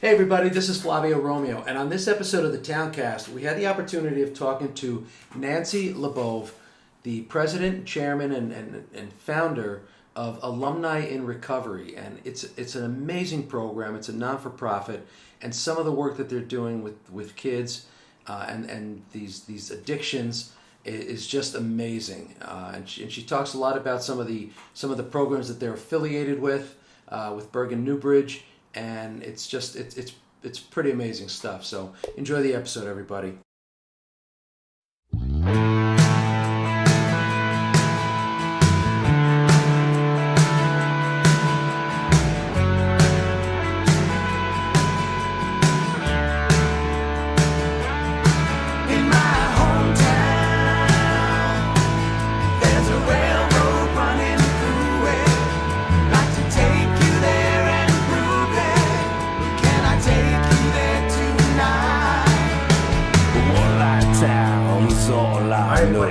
Hey everybody, this is Flavio Romeo, and on this episode of the Towncast, we had the opportunity of talking to Nancy Labov, the president, chairman, and founder of Alumni In Recovery. And it's an amazing program. It's a non-for-profit, and some of the work that they're doing with kids and these addictions is just amazing. And she talks a lot about some of the programs that they're affiliated with Bergen Newbridge. And it's pretty amazing stuff. So enjoy the episode, everybody.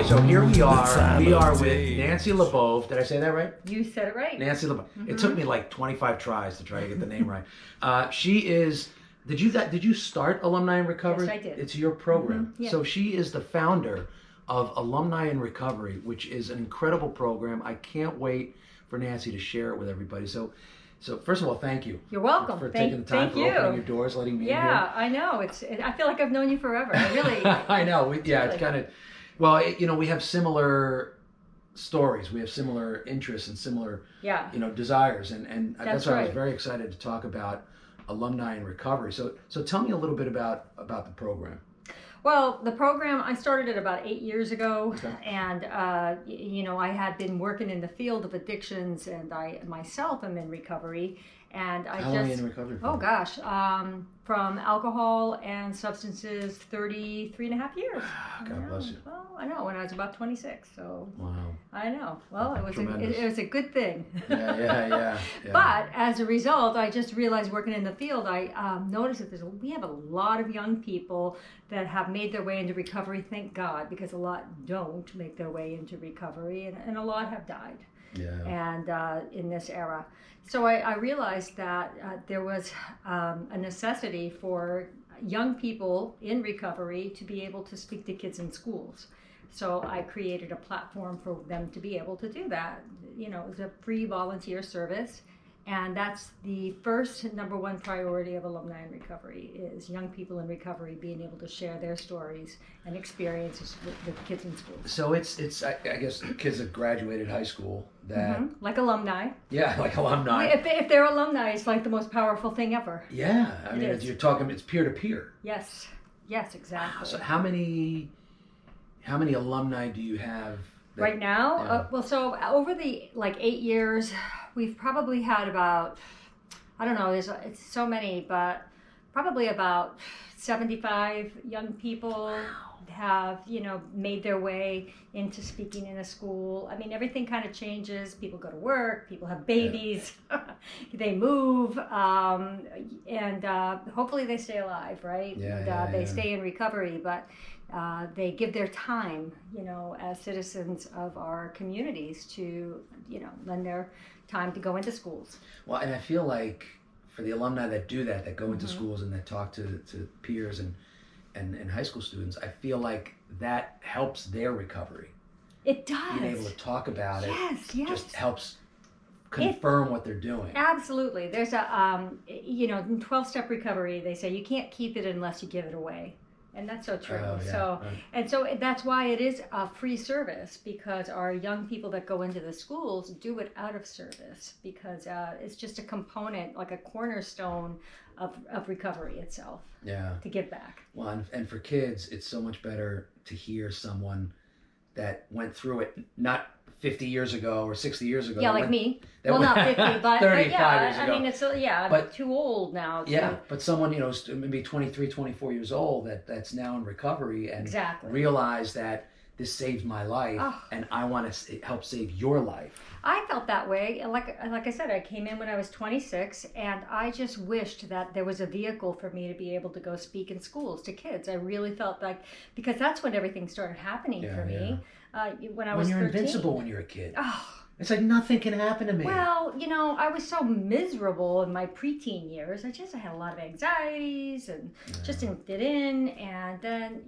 So here we are. We are with Nancy Labov. Did I say that right? You said it right. Nancy Labov. Mm-hmm. It took me like 25 tries to try to get the name right. She is. Did you start Alumni In Recovery? Yes, I did. It's your program. Mm-hmm. Yeah. So she is the founder of Alumni In Recovery, which is an incredible program. I can't wait for Nancy to share it with everybody. So first of all, thank you. You're welcome. For taking the time, for opening your doors, letting me in here. Yeah, I know. I feel like I've known you forever. I really. I know. It's kind of. Well, we have similar stories. We have similar interests and similar, desires, and that's why I was very excited to talk about Alumni In Recovery. So tell me a little bit about the program. Well, the program, I started it about 8 years ago, okay. And I had been working in the field of addictions, and I myself am in recovery. And How long are you in recovery for? Oh gosh, from alcohol and substances, 33 and a half years. God bless you. Well, I know, when I was about 26, so. Wow. I know. Well, it was a good thing. Yeah. But as a result, I just realized working in the field, I noticed that we have a lot of young people that have made their way into recovery, thank God, because a lot don't make their way into recovery, and a lot have died. Yeah. And in this era. So I realized that there was a necessity for young people in recovery to be able to speak to kids in schools. So I created a platform for them to be able to do that. It was a free volunteer service. And that's the first number one priority of Alumni In Recovery is young people in recovery being able to share their stories and experiences with kids in schools. So it's I guess kids that graduated high school that like alumni. Yeah, like alumni. If they're alumni, it's like the most powerful thing ever. Yeah, I mean you're talking, it's peer to peer. Yes, exactly. Wow. So how many alumni do you have? Right now? Yeah. So over the 8 years, we've probably had about, I don't know, it's so many, but probably about 75 young people have, made their way into speaking in a school. I mean, everything kind of changes. People go to work, people have babies, they move, and hopefully they stay alive, right? They stay in recovery, but they give their time, as citizens of our communities to, lend their time to go into schools. Well, and I feel like for the alumni that do that go into schools and that talk to peers and high school students, I feel like that helps their recovery. It does. Being able to talk about yes. just helps confirm what they're doing. Absolutely. There's a, in 12-step recovery, they say you can't keep it unless you give it away. And that's so true. Oh, yeah, so, right. And so that's why it is a free service, because our young people that go into the schools do it out of service, because it's just a component, like a cornerstone of recovery itself. Yeah. To give back. Well, and for kids, it's so much better to hear someone that went through it, not 50 years ago or 60 years ago. Yeah, like me. Well, not 50, but 35 yeah, years ago. I mean, it's but too old now. But someone, maybe 23, 24 years old that's now in recovery and realize that this saved my life and I want to help save your life. I felt that way. Like I said, I came in when I was 26, and I just wished that there was a vehicle for me to be able to go speak in schools to kids. I really felt like, because that's when everything started happening for me. When I was 13. Invincible when you're a kid. Oh, It's like nothing can happen to me. Well, I was so miserable in my preteen years. I had a lot of anxieties and just didn't fit in. And then,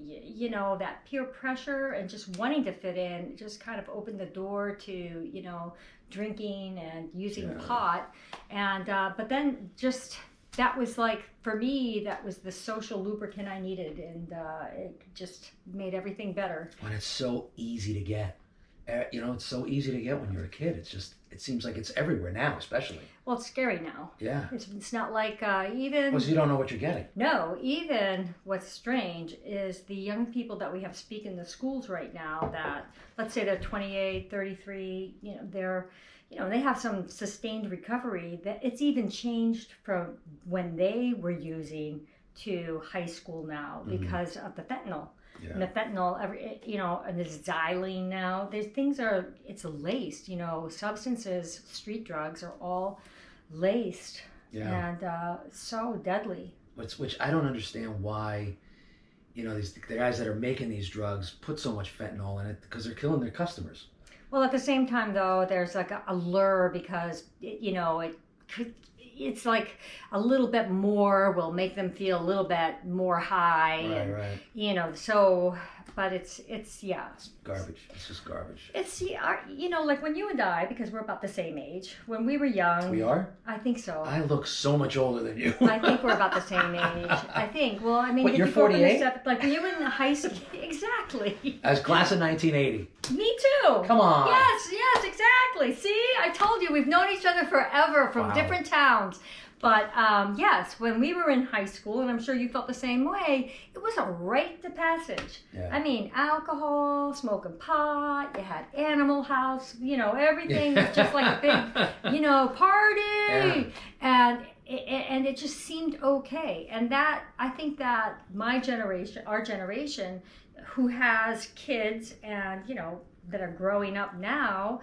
that peer pressure and just wanting to fit in just kind of opened the door to, drinking and using pot. And, but then just, that was like, for me, that was the social lubricant I needed. And it just made everything better. When it's so easy to get. It's so easy to get when you're a kid. It seems like it's everywhere now, especially. Well, it's scary now. Yeah. It's not like even... Because you don't know what you're getting. No, even what's strange is the young people that we have speak in the schools right now that, let's say they're 28, 33, they have some sustained recovery, that it's even changed from when they were using to high school now because of the fentanyl. Yeah. And the fentanyl, and the xylene now. It's laced. Substances, street drugs are all laced and so deadly. Which I don't understand why, the guys that are making these drugs put so much fentanyl in it because they're killing their customers. Well, at the same time, though, there's like a lure because, it's like a little bit more will make them feel a little bit more high. Right. So, but it's garbage. It's just garbage. It's, like when you and I, because we're about the same age, when we were young. We are? I think so. I look so much older than you. I think we're about the same age. I think. Well, I mean. What, you're 48? Like when you were in high school. Exactly. I was class of 1980. Me too. Come on. Yes, exactly. See, I told you, we've known each other forever from different towns. But yes, when we were in high school, and I'm sure you felt the same way, it was a rite of passage. Yeah. I mean, alcohol, smoking pot, you had Animal House, everything was just like a big, party. Yeah. And it just seemed okay. And that, I think that our generation, who has kids and, that are growing up now,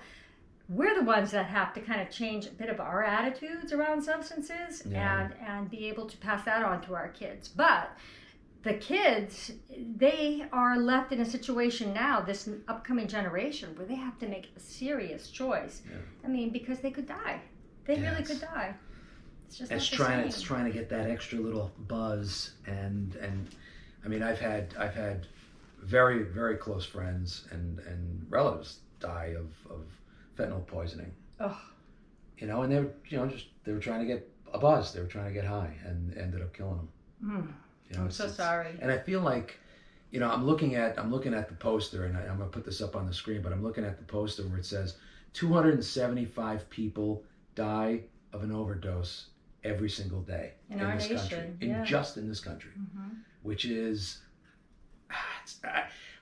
we're the ones that have to kind of change a bit of our attitudes around substances and be able to pass that on to our kids. But the kids, they are left in a situation now, this upcoming generation, where they have to make a serious choice. Yeah. I mean, because they could die. They really could die. It's just it's trying to get that extra little buzz, and I mean, I've had very, very close friends and relatives die of fentanyl poisoning. Oh. And they were they were trying to get a buzz, they were trying to get high, and ended up killing them. I'm so sorry. And I feel like, I'm looking at the poster, and I'm gonna put this up on the screen, but I'm looking at the poster where it says 275 people die of an overdose every single day in our this nation. country, just in this country, which is,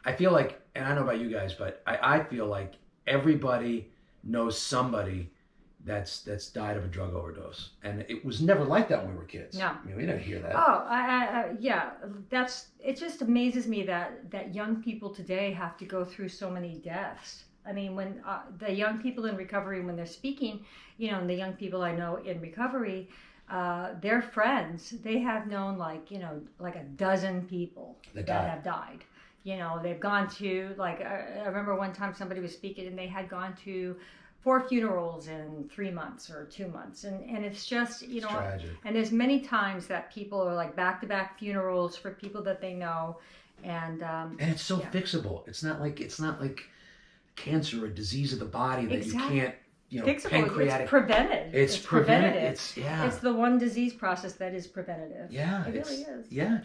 I feel like, and I don't know about you guys, but I feel like everybody knows somebody that's died of a drug overdose, and it was never like that when we were kids. No, I mean, we didn't hear that. Oh, yeah. It just amazes me that young people today have to go through so many deaths. I mean, when the young people in recovery, when they're speaking, and the young people I know in recovery, their friends, they have known like a dozen people that have died. They've gone to, like, I remember one time somebody was speaking and they had gone to 4 funerals in 3 months or 2 months. And it's just, it's tragic. And there's many times that people are like back-to-back funerals for people that they know. And it's so fixable. It's not like cancer or disease of the body that you can't, fixable. Pancreatic. It's prevented. It's preventative. It's the one disease process that is preventative. Yeah. It really is. Yeah,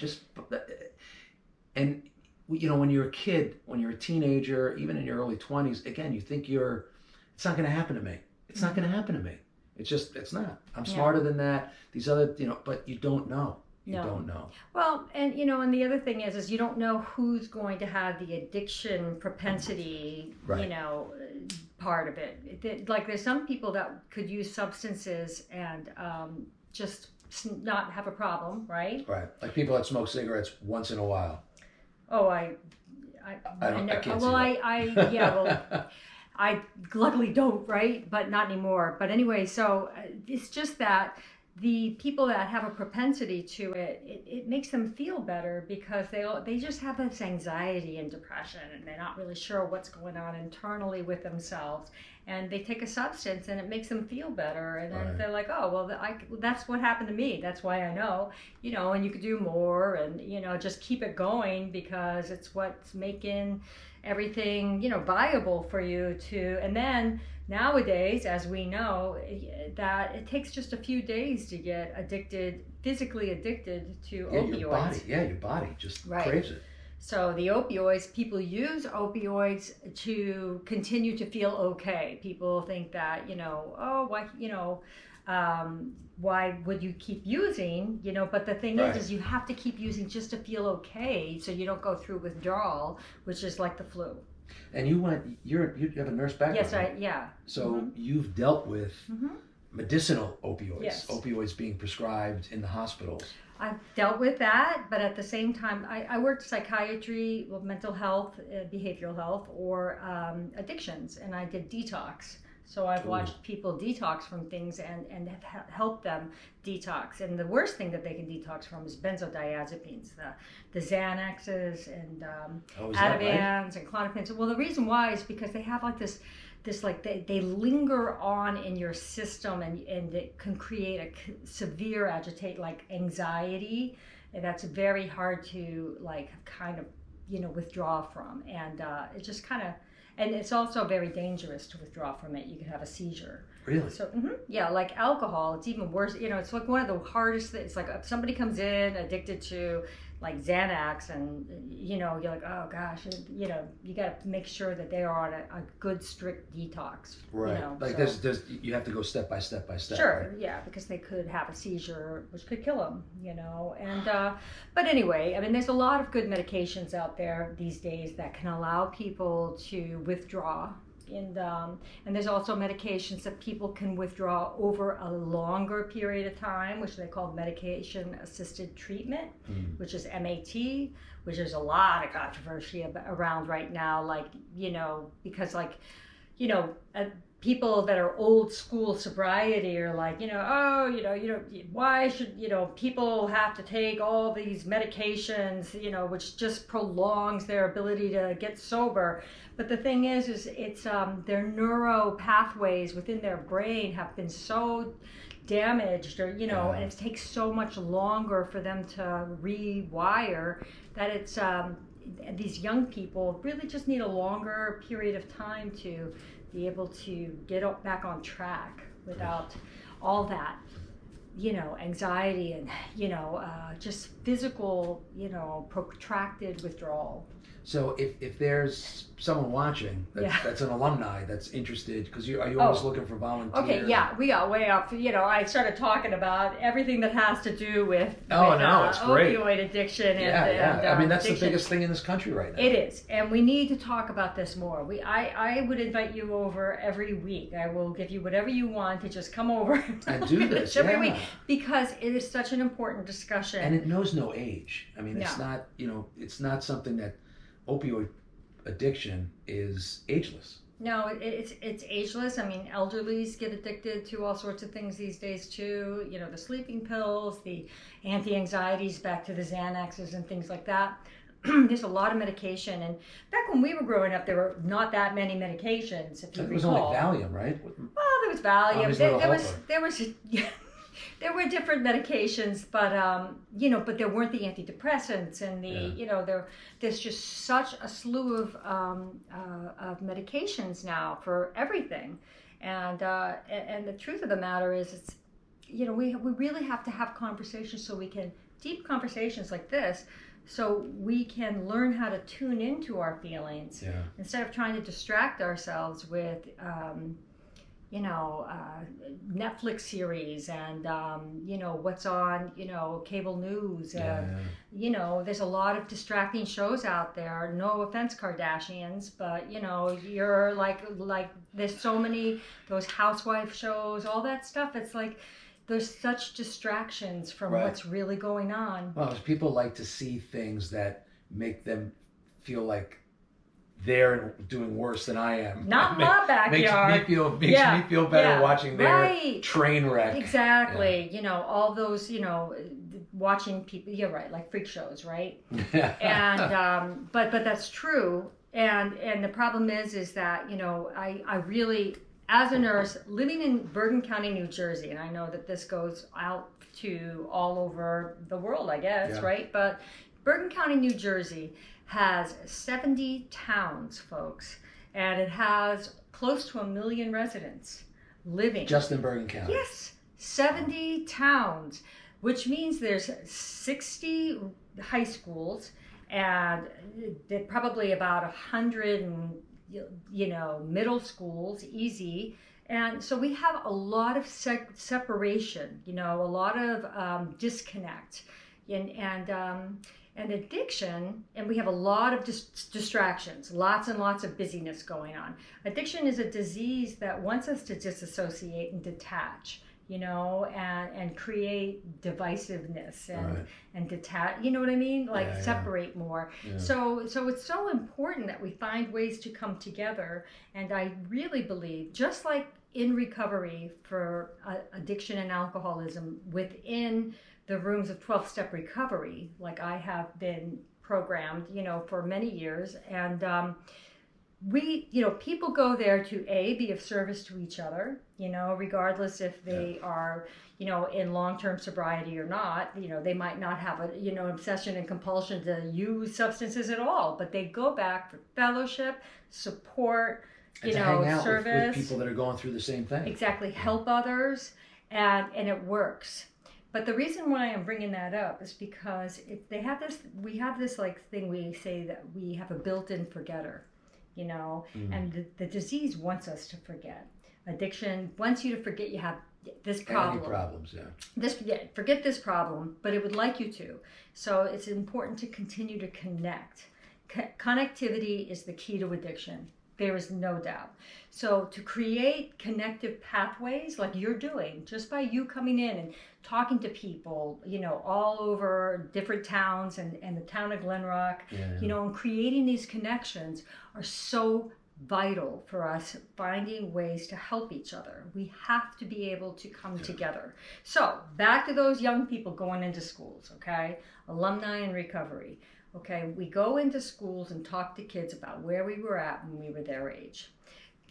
and when you're a kid, when you're a teenager, even in your early 20s, again, you think it's not going to happen to me. It's not going to happen to me. It's not. I'm smarter than that. These other, but you don't know. You don't know. Well, and and the other thing is you don't know who's going to have the addiction propensity, part of it. Like there's some people that could use substances and just not have a problem, right? Right. Like people that smoke cigarettes once in a while. Oh, I luckily don't, right? But not anymore. But anyway, so it's just that the people that have a propensity to it, it makes them feel better because they just have this anxiety and depression, and they're not really sure what's going on internally with themselves. And they take a substance, and it makes them feel better. And then they're like, oh, well, that's what happened to me. That's why I know, and you could do more, and, just keep it going because it's what's making everything, viable for you to. And then nowadays, as we know, that it takes just a few days to get physically addicted to opioids. Your body just craves it. So the opioids, people use opioids to continue to feel okay. People think that, why would you keep using, but the thing is you have to keep using just to feel okay so you don't go through withdrawal, which is like the flu. And you have a nurse background. Yes, So you've dealt with medicinal opioids, opioids being prescribed in the hospitals. I've dealt with that, but at the same time, I worked psychiatry, mental health, behavioral health, or addictions, and I did detox. So I've watched people detox from things and have helped them detox. And the worst thing that they can detox from is benzodiazepines, the Xanaxes and Ativans and Klonopins. Well, the reason why is because they have like this like they linger on in your system, and it can create a severe like anxiety, and that's very hard to like kind of withdraw from, and it just kind of. And it's also very dangerous to withdraw from it. You could have a seizure. Really? So, yeah, like alcohol, it's even worse. It's like one of the hardest things. It's like if somebody comes in addicted to like Xanax, and you're like, oh gosh, you got to make sure that they are on a good strict detox. Right. There's you have to go step by step by step. Sure. Right? Yeah, because they could have a seizure, which could kill them. And but anyway, I mean, there's a lot of good medications out there these days that can allow people to withdraw. And there's also medications that people can withdraw over a longer period of time, which they call medication-assisted treatment, which is MAT, which is a lot of controversy around right now, because people that are old school sobriety are like, why should, people have to take all these medications, which just prolongs their ability to get sober. But the thing is it's their neuro pathways within their brain have been so damaged, or and it takes so much longer for them to rewire that it's these young people really just need a longer period of time to be able to get back on track without all that, anxiety and, just physical, protracted withdrawal. So if there's someone watching that's an alumni that's interested, because are you always looking for volunteers? Okay, yeah, we got way up. I started talking about everything that has to do with it's great. Opioid addiction. And I mean, that's addiction. The biggest thing in this country right now. It is, and we need to talk about this more. I would invite you over every week. I will give you whatever you want to just come over and do this every week, because it is such an important discussion. And it knows no age. I mean, it's not it's not something that opioid addiction is ageless. No, it's ageless. I mean, elderlies get addicted to all sorts of things these days too. The sleeping pills, the anti-anxieties, back to the Xanaxes and things like that. There's a lot of medication, and back when we were growing up, there were not that many medications. If you recall, it was only Valium, right? Well, there was Valium. There was. There were different medications, but but there weren't the antidepressants and there's just such a slew of medications now for everything, and the truth of the matter is, it's we really have to have conversations deep conversations like this, so we can learn how to tune into our feelings instead of trying to distract ourselves with Netflix series and what's on cable news, there's a lot of distracting shows out there. No offense, Kardashians, but you're like there's so many, those housewife shows, all that stuff. It's like there's such distractions from what's really going on. Well, people like to see things that make them feel like there and doing worse than I am. Not my backyard. Makes me feel better watching their train wreck. Exactly. All those, watching people. You're right, like freak shows, right? And but that's true. And the problem is that I really, as a nurse living in Bergen County, New Jersey, and I know that this goes out to all over the world, I guess, right? But Bergen County, New Jersey has 70 towns, folks, and it has close to 1 million residents living. Just in Bergen County? Yes, 70 towns, which means there's 60 high schools and probably about 100 middle schools, easy. And so we have a lot of separation, a lot of disconnect and addiction, and we have a lot of distractions, lots and lots of busyness going on. Addiction is a disease that wants us to disassociate and detach, and create divisiveness and detach, you know what I mean? Separate more. Yeah. So it's so important that we find ways to come together. And I really believe, just like in recovery for addiction and alcoholism within the rooms of 12-step recovery, like I have been programmed, for many years. And we, people go there to be of service to each other, regardless if they are, in long-term sobriety or not. They might not have a, obsession and compulsion to use substances at all, but they go back for fellowship, support, and to hang out service. With people that are going through the same thing. Exactly. Help others. And it works. But the reason why I'm bringing that up is because we have this thing we say that we have a built-in forgetter, and the disease wants us to forget. Addiction wants you to forget you have this problem. Any problems, forget this problem, but it would like you to. So it's important to continue to connect. Connectivity is the key to addiction. There is no doubt. So to create connective pathways like you're doing, just by you coming in and talking to people, all over different towns and the town of Glen Rock, and creating these connections are so vital for us finding ways to help each other. We have to be able to come together. So back to those young people going into schools, okay? Alumni in Recovery. Okay, we go into schools and talk to kids about where we were at when we were their age.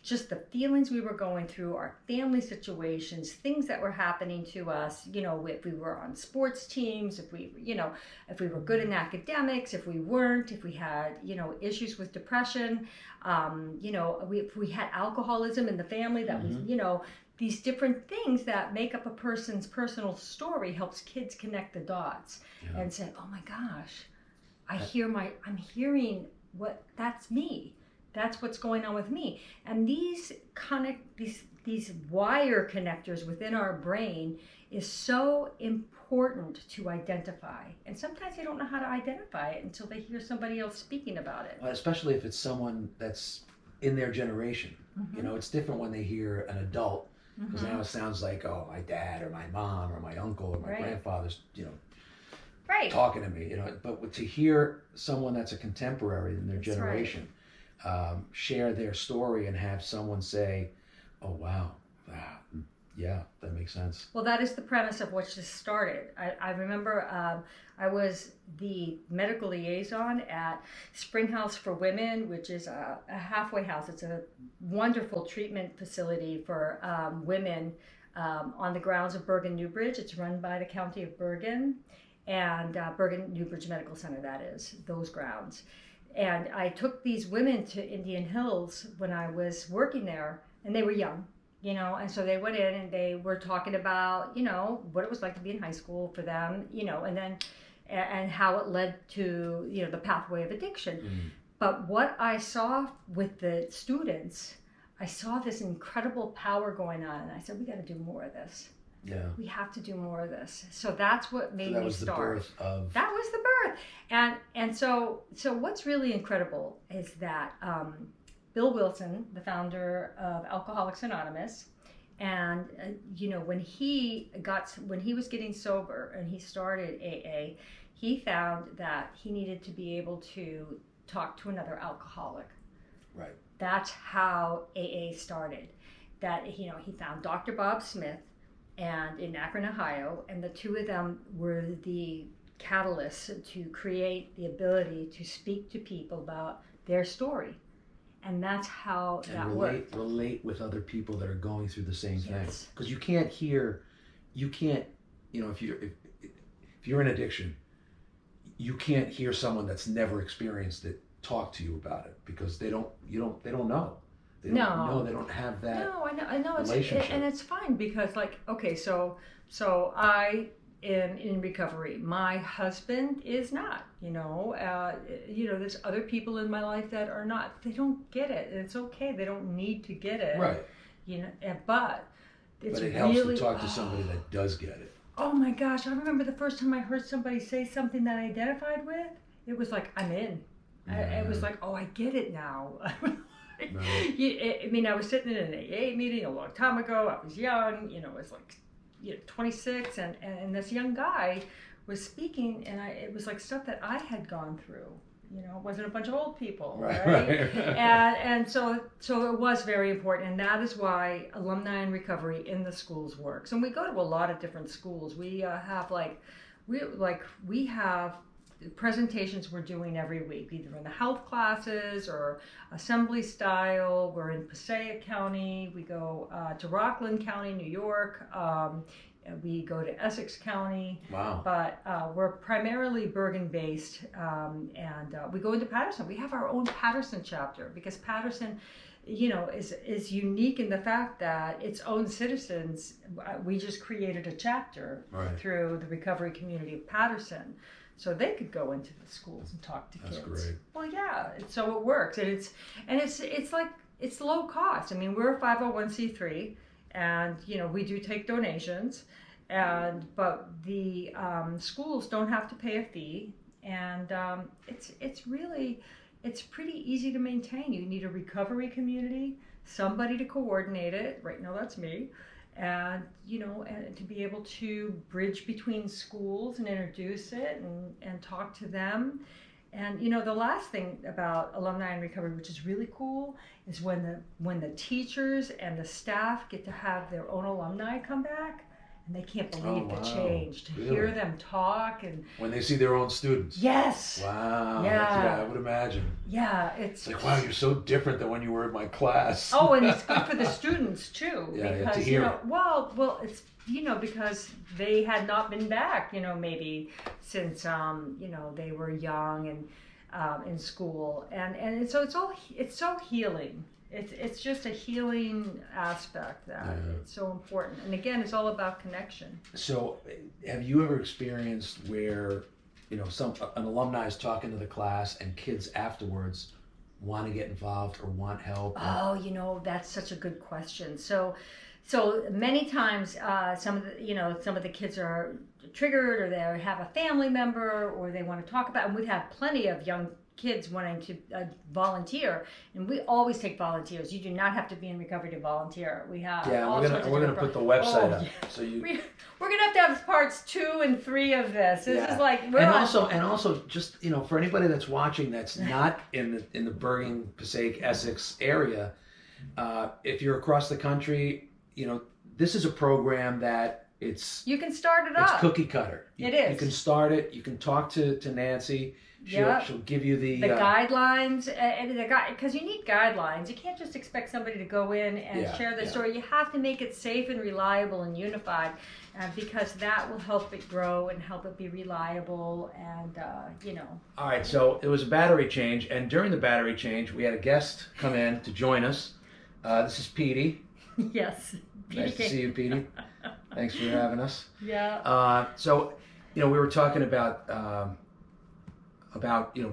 Just the feelings we were going through, our family situations, things that were happening to us, if we were on sports teams, if we were good in academics, if we weren't, if we had, issues with depression, if we had alcoholism in the family, that was, these different things that make up a person's personal story helps kids connect the dots and say, oh my gosh, I'm hearing that's me. That's what's going on with me. And these wire connectors within our brain is so important to identify. And sometimes they don't know how to identify it until they hear somebody else speaking about it. Especially if it's someone that's in their generation. Mm-hmm. It's different when they hear an adult, because now it sounds like, oh, my dad or my mom or my uncle or my grandfather's, talking to me, but to hear someone that's a contemporary in their generation share their story and have someone say, oh, wow, yeah, that makes sense. Well, that is the premise of which this started. I remember I was the medical liaison at Springhouse for Women, which is a halfway house. It's a wonderful treatment facility for women on the grounds of Bergen Newbridge. It's run by the County of Bergen. And Bergen Newbridge Medical Center, that is, those grounds. And I took these women to Indian Hills when I was working there, and they were young, and so they went in and they were talking about, what it was like to be in high school for them, and then, and how it led to, the pathway of addiction. Mm-hmm. But what I saw with the students, I saw this incredible power going on, and I said, we got to do more of this. Yeah, we have to do more of this. So that's what made me start. That was the birth of. That was the birth, and so what's really incredible is that Bill Wilson, the founder of Alcoholics Anonymous, and when he was getting sober and he started AA, he found that he needed to be able to talk to another alcoholic. Right. That's how AA started. That, he found Dr. Bob Smith and in Akron, Ohio, and the two of them were the catalysts to create the ability to speak to people about their story. And that's how and that relate worked. relate with other people that are going through the same thing. Yes. Because you can't, if you're in addiction, you can't hear someone that's never experienced it talk to you about it, because they don't know. They don't know. They don't have that. No, I know. Relationship. And it's fine because, okay, so I am in recovery. My husband is not. There's other people in my life that are not. They don't get it. It's okay. They don't need to get it. Right. But it's it helps really, to talk to somebody that does get it. Oh my gosh! I remember the first time I heard somebody say something that I identified with. It was like, I'm in. It was like, oh, I get it now. Right. I was sitting in an AA meeting a long time ago. I was young, I was 26, and this young guy was speaking, and it was like stuff that I had gone through. It wasn't a bunch of old people, right? And so it was very important, and that is why Alumni in Recovery in the schools works. And we go to a lot of different schools. We have we have presentations we're doing every week, either in the health classes or assembly style. We're in Passaic County. We go to Rockland County, New York. We go to Essex County. Wow. But we're primarily Bergen-based, and we go into Patterson. We have our own Patterson chapter because Patterson, is unique in the fact that its own citizens, we just created a chapter through the recovery community of Patterson. So they could go into the schools and talk to kids. That's great. Well, yeah. So it works, and it's low cost. We're a 501c3, and we do take donations, but the schools don't have to pay a fee, and it's pretty easy to maintain. You need a recovery community, somebody to coordinate it. Right now, that's me. And and to be able to bridge between schools and introduce it and talk to them. And the last thing about Alumni in Recovery, which is really cool, is when the teachers and the staff get to have their own alumni come back, and they can't believe the change to hear them talk, and when they see their own students. Yes. Wow. Yeah. I would imagine. Yeah, it's like, wow, you're so different than when you were in my class. Oh, and it's good for the students too, because to hear well, it's because they had not been back, maybe since they were young and in school, and so it's so healing. It's just a healing aspect that it's so important. And again, it's all about connection. So have you ever experienced where, an alumni is talking to the class and kids afterwards want to get involved or want help? Oh, that's such a good question. So many times, some of the kids are triggered, or they have a family member, or they want to talk about, and we have plenty of young kids wanting to volunteer, and we always take volunteers. You do not have to be in recovery to volunteer. We have we're gonna put the website up. So we're gonna have parts 2 and 3 of this. This is like also just for anybody that's watching that's not in the Bergen, Passaic, Essex area, if you're across the country, this is a program that you can start it up. It's cookie cutter. It is. You can start it. You can talk to Nancy. She'll give you the guidelines, because you need guidelines. You can't just expect somebody to go in and share their story. You have to make it safe and reliable and unified, because that will help it grow and help it be reliable, and All right, so it was a battery change, and during the battery change, we had a guest come in to join us. This is Petey. Yes. Nice to see you, Petey. Thanks for having us. Yeah. So, we were talking about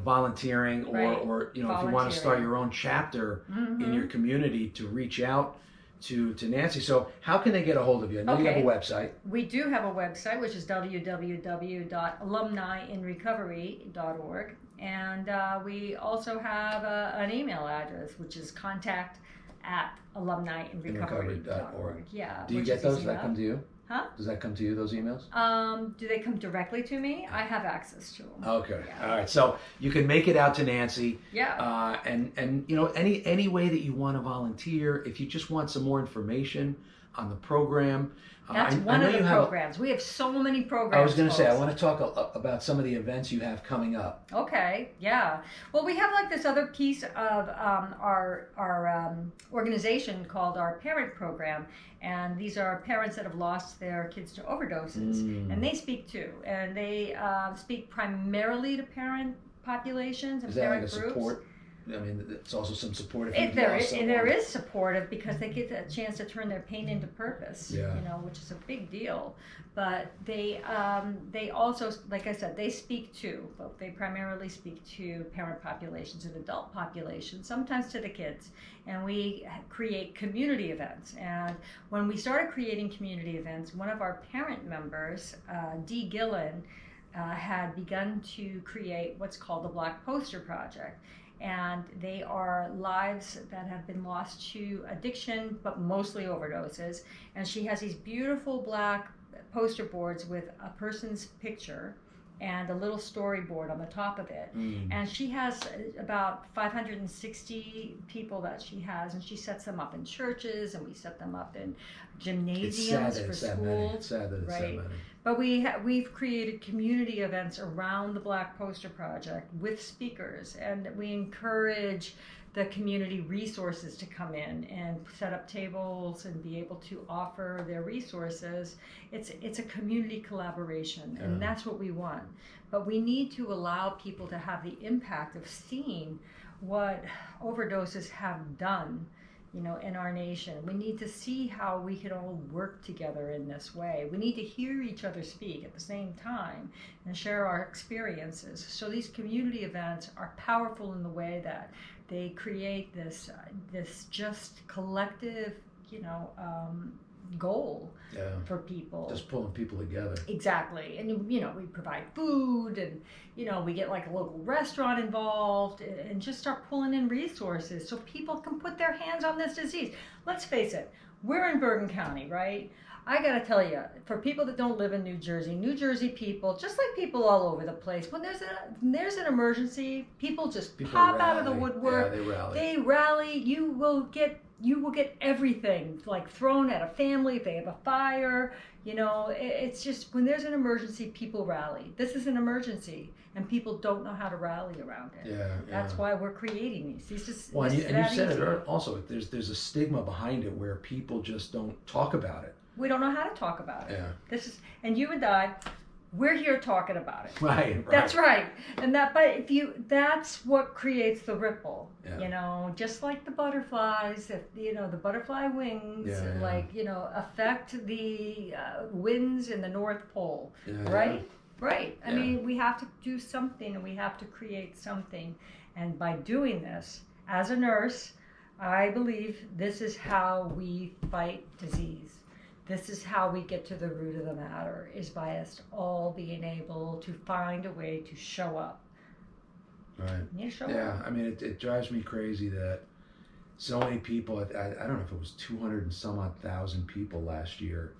volunteering, or if you want to start your own chapter in your community, to reach out to Nancy. So how can they get a hold of you? I know you have a website. We do have a website, which is www.alumniinrecovery.org, and we also have an email address, which is contact@alumniinrecovery.org. Yeah. Do you get those? That come to you? Huh? Does that come to you, those emails? Do they come directly to me? I have access to them. Okay. Yeah. All right. So you can make it out to Nancy. Yeah. And you know, any way that you want to volunteer, if you just want some more information on the program. That's one of the programs. We have so many programs. I was going to say, I folks. want to talk about some of the events you have coming up. Okay, yeah. Well, we have like this other piece of our organization called our parent program, and these are parents that have lost their kids to overdoses, and they speak too, and they speak primarily to parent populations and Is that parent like a groups. support? I mean, it's also some support If there is supportive, because they get a chance to turn their pain into purpose, Yeah. you know, which is a big deal. But they also, like I said, they speak to, but they primarily speak to parent populations and adult populations, sometimes to the kids. And we create community events. And when we started creating community events, one of our parent members, Dee Gillen, had begun to create what's called the Black Poster Project. And they are lives that have been lost to addiction, but mostly overdoses. And she has these beautiful black poster boards with a person's picture and a little storyboard on the top of it. And she has about 560 people that she has, and she sets them up in churches, and we set them up in gymnasiums for schools. It's sad that it's that many. But we've created community events around the Black Poster Project with speakers, and we encourage the community resources to come in and set up tables and be able to offer their resources. It's a community collaboration, and that's what we want. But we need to allow people to have the impact of seeing what overdoses have done, you know, in our nation. We need to see how we can all work together in this way. We need to hear each other speak at the same time and share our experiences. So these community events are powerful in the way that they create this just collective, you know, goal for people. Just pulling people together. Exactly. And, you know, we provide food, and, you know, we get like a local restaurant involved, and just start pulling in resources so people can put their hands on this disease. Let's face it, we're in Bergen County, right? I gotta tell you, for people that don't live in New Jersey people, just like people all over the place, when there's an emergency, people just pop out of the woodwork. Yeah, they rally. You will get everything like thrown at a family if they have a fire. You know, it's just when there's an emergency, people rally. This is an emergency, and people don't know how to rally around it. That's why we're creating these. Well, and you said it also. There's a stigma behind it where people just don't talk about it. We don't know how to talk about it. Yeah. And you and I, we're here talking about it. Right. That's right. And that's what creates the ripple. Yeah. You know, just like the butterflies, the butterfly wings, you know, affect the winds in the North Pole. Yeah, right? Yeah. Right. I mean, we have to do something, and we have to create something. And by doing this, as a nurse, I believe this is how we fight disease. This is how we get to the root of the matter, is by us all being able to find a way to show up. Right. You show up. I mean, it drives me crazy that so many people, I don't know if it was 200 and some odd thousand people last year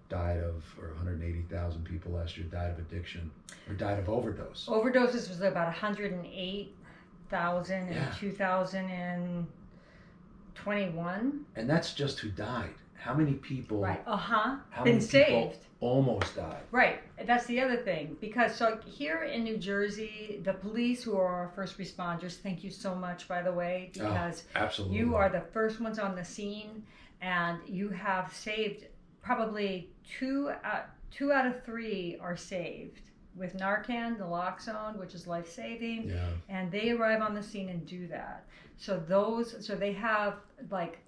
died of, or 180,000 people last year died of addiction, or died of overdose. Overdoses was about 108,000 in 2021. And that's just who died. How many people? Right. How been many saved. Almost died. Right. That's the other thing. Because so here in New Jersey, the police, who are our first responders, thank you so much, by the way, because absolutely. You are the first ones on the scene, and you have saved probably two out of three are saved with Narcan, naloxone, which is life-saving, and they arrive on the scene and do that. So they have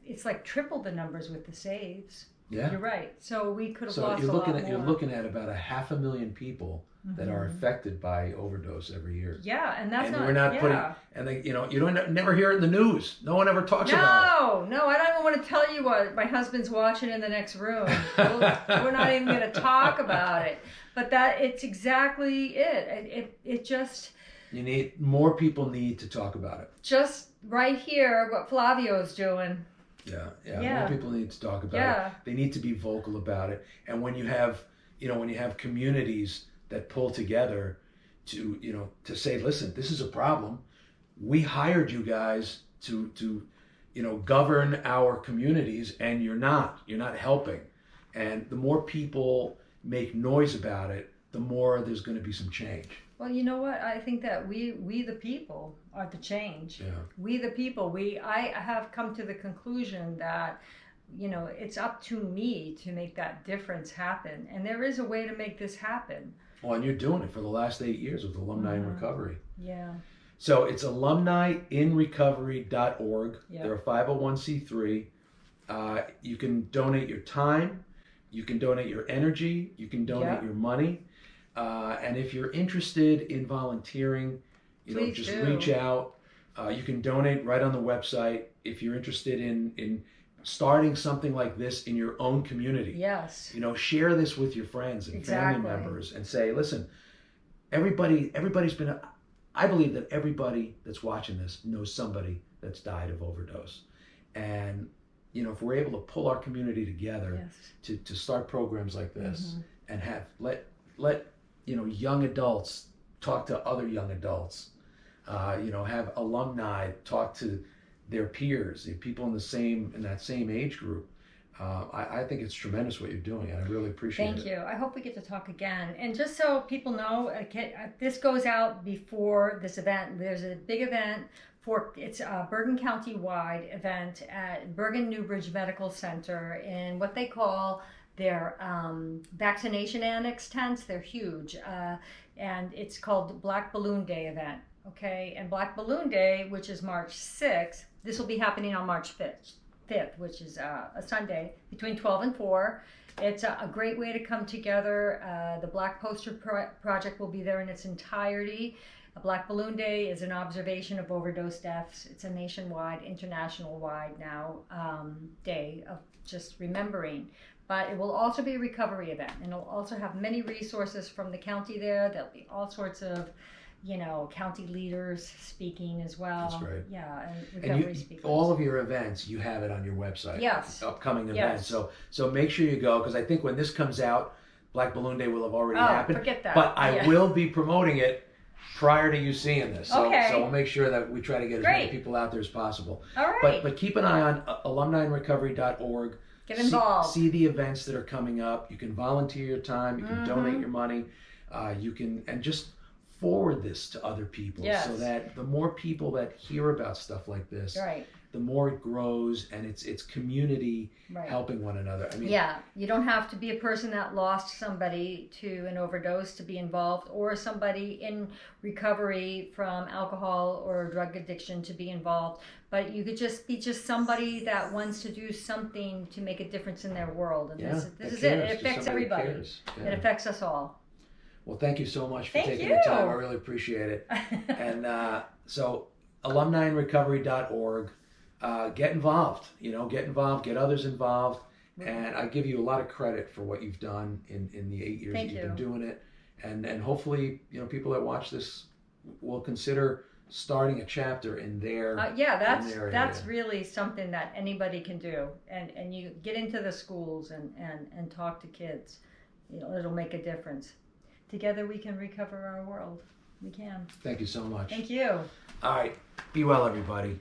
it's like triple the numbers with the saves. Yeah, you're right. So we could have lost a lot more. You're looking at about 500,000 people that are affected by overdose every year. Yeah, and that's we're not putting, and they, you know, you don't never hear it in the news. No one ever talks about it. No, I don't even want to tell you what my husband's watching in the next room. We're not even going to talk about it. But it's exactly it. It just. More people need to talk about it. Just right here, what Flavio's doing. Yeah. More people need to talk about Yeah. it. They need to be vocal about it. And when you have, when you have communities that pull together to say, listen, this is a problem. We hired you guys to govern our communities, and you're not helping. And the more people make noise about it, the more there's going to be some change. Well, you know what? I think that we the people are the change. Yeah. We the people. I have come to the conclusion that it's up to me to make that difference happen, and there is a way to make this happen. Well, and you're doing it for the last 8 years with Alumni in Recovery. Yeah. So it's alumniinrecovery.org. Yeah. They're a 501c3. You can donate your time. You can donate your energy. You can donate your money. And if you're interested in volunteering, Please just do. reach out. You can donate right on the website. If you're interested in starting something like this in your own community, Yes. share this with your friends and family members and say, listen, everybody's been, I believe that everybody that's watching this knows somebody that's died of overdose. And, if we're able to pull our community together to start programs like this and let young adults talk to other young adults, have alumni talk to their peers, the people in that same age group. I think it's tremendous what you're doing, and I really appreciate it. Thank you. I hope we get to talk again. And just so people know, this goes out before this event. There's a big event it's a Bergen County-wide event at Bergen Newbridge Medical Center in what they call their vaccination annex tents. They're huge, and it's called Black Balloon Day event. Okay, and Black Balloon Day, which is March 6th, this will be happening on March 5th, which is a Sunday, between 12 and 4. It's a great way to come together. The Black Poster Project will be there in its entirety. Black Balloon Day is an observation of overdose deaths. It's a nationwide, international-wide now day of just remembering. But it will also be a recovery event, and it'll also have many resources from the county there. There'll be all sorts of county leaders speaking as well. That's great. Yeah, and recovery speakers. All of your events, you have it on your website. Yes. Upcoming events. So make sure you go, because I think when this comes out, Black Balloon Day will have already happened. Forget that. But I will be promoting it prior to you seeing this. So we'll make sure that we try to get as many people out there as possible. All right. But keep an eye on alumniinrecovery.org. Get involved. See the events that are coming up. You can volunteer your time. You can donate your money. You can just forward this to other people so that the more people that hear about stuff like this, the more it grows, and it's community helping one another. I mean, you don't have to be a person that lost somebody to an overdose to be involved, or somebody in recovery from alcohol or drug addiction to be involved. But you could just be somebody that wants to do something to make a difference in their world. And this is it. It affects everybody. It affects us all. Well, thank you so much for taking the time. I really appreciate it. And so alumniinrecovery.org. Get involved, get others involved. And I give you a lot of credit for what you've done in the 8 years that you've been doing it. And hopefully, people that watch this will consider starting a chapter in their that's really something that anybody can do. And you get into the schools and talk to kids. It'll make a difference. Together we can recover our world. We can. Thank you so much. Thank you. All right. Be well, everybody.